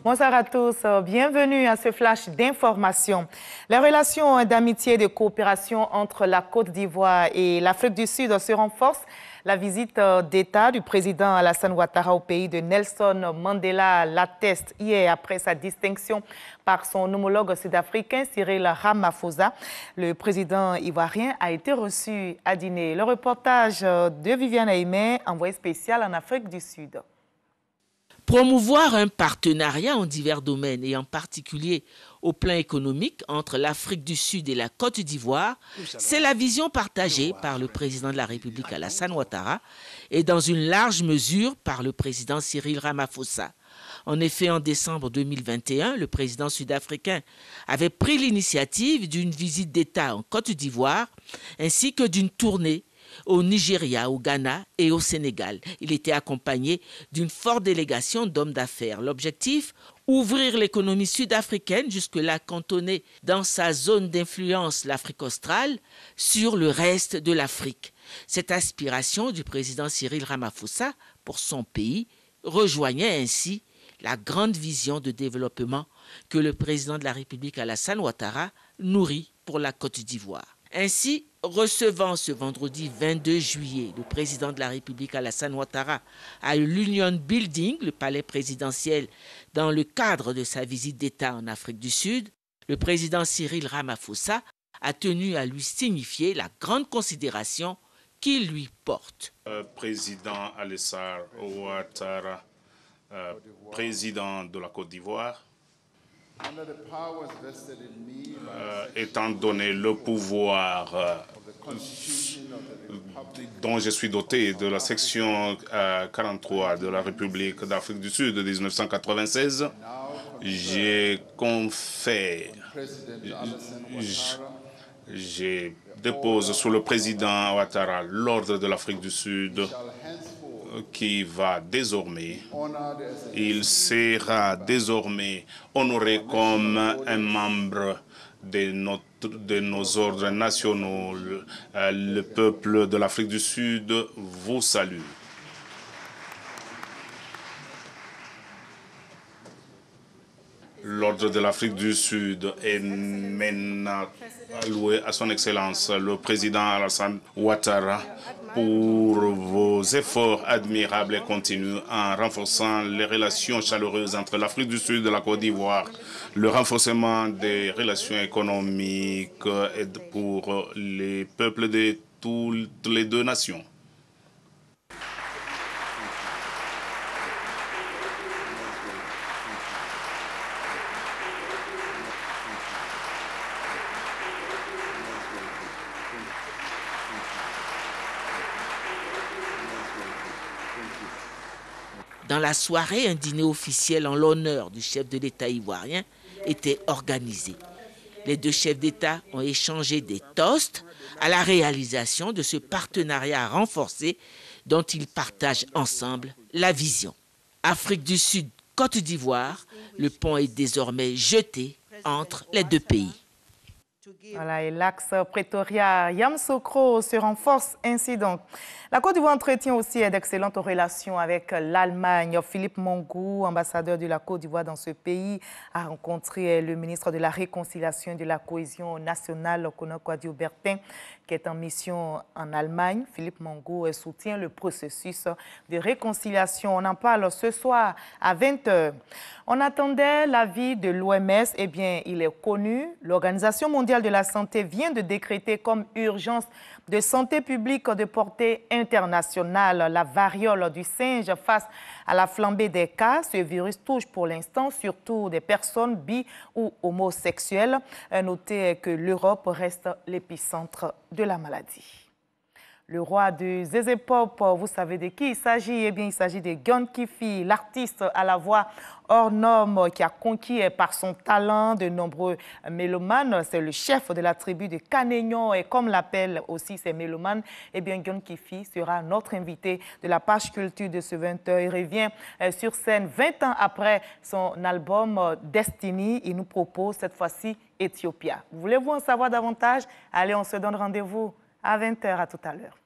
Bonsoir à tous, bienvenue à ce flash d'information. Les relations d'amitié et de coopération entre la Côte d'Ivoire et l'Afrique du Sud se renforcent. La visite d'État du président Alassane Ouattara au pays de Nelson Mandela l'atteste hier après sa distinction par son homologue sud-africain Cyril Ramaphosa. Le président ivoirien a été reçu à dîner. Le reportage de Viviane Aimé, envoyé spécial en Afrique du Sud. Promouvoir un partenariat en divers domaines et en particulier au plan économique entre l'Afrique du Sud et la Côte d'Ivoire, c'est la vision partagée par le président de la République Alassane Ouattara et dans une large mesure par le président Cyril Ramaphosa. En effet, en décembre 2021, le président sud-africain avait pris l'initiative d'une visite d'État en Côte d'Ivoire ainsi que d'une tournée au Nigeria, au Ghana et au Sénégal. Il était accompagné d'une forte délégation d'hommes d'affaires. L'objectif, ouvrir l'économie sud-africaine, jusque-là cantonnée dans sa zone d'influence, l'Afrique australe, sur le reste de l'Afrique. Cette aspiration du président Cyril Ramaphosa pour son pays rejoignait ainsi la grande vision de développement que le président de la République Alassane Ouattara nourrit pour la Côte d'Ivoire. Ainsi, recevant ce vendredi 22 juillet le président de la République Alassane Ouattara à l'Union Building, le palais présidentiel, dans le cadre de sa visite d'État en Afrique du Sud, le président Cyril Ramaphosa a tenu à lui signifier la grande considération qu'il lui porte. Président Alassane Ouattara, président de la Côte d'Ivoire, étant donné le pouvoir dont je suis doté de la section 43 de la République d'Afrique du Sud de 1996, je dépose sous le président Ouattara l'ordre de l'Afrique du Sud qui va désormais, il sera désormais honoré comme un membre de nos ordres nationaux. Le peuple de l'Afrique du Sud vous salue. L'ordre de l'Afrique du Sud est maintenant alloué à son Excellence, le président Alassane Ouattara, pour vos efforts admirables et continus en renforçant les relations chaleureuses entre l'Afrique du Sud et la Côte d'Ivoire, le renforcement des relations économiques pour les peuples de toutes les deux nations. Dans la soirée, un dîner officiel en l'honneur du chef de l'État ivoirien était organisé. Les deux chefs d'État ont échangé des toasts à la réalisation de ce partenariat renforcé dont ils partagent ensemble la vision. Afrique du Sud, Côte d'Ivoire, le pont est désormais jeté entre les deux pays. Voilà, et l'axe Pretoria-Yamoussoukro se renforce ainsi donc. La Côte d'Ivoire entretient aussi d'excellentes relations avec l'Allemagne. Philippe Mongou, ambassadeur de la Côte d'Ivoire dans ce pays, a rencontré le ministre de la Réconciliation et de la Cohésion nationale, Kono Kouadi-Obertin, qui est en mission en Allemagne. Philippe Mongou soutient le processus de réconciliation. On en parle ce soir à 20h. On attendait l'avis de l'OMS. Eh bien, il est connu. L'Organisation mondiale de la santé vient de décréter comme urgence de santé publique de portée internationale la variole du singe face à la flambée des cas. Ce virus touche pour l'instant surtout des personnes bi ou homosexuelles. Notez que l'Europe reste l'épicentre de la maladie. Le roi du Zézé Pop, vous savez de qui il s'agit? Eh bien, il s'agit de Gun Kifi, l'artiste à la voix hors norme qui a conquis par son talent de nombreux mélomanes. C'est le chef de la tribu de Canéignon et comme l'appellent aussi ces mélomanes, eh bien, Gun Kifi sera notre invité de la page culture de ce 20h. Il revient sur scène 20 ans après son album Destiny. Il nous propose cette fois-ci Ethiopia. Voulez-vous en savoir davantage? Allez, on se donne rendez-vous à 20h. À tout à l'heure.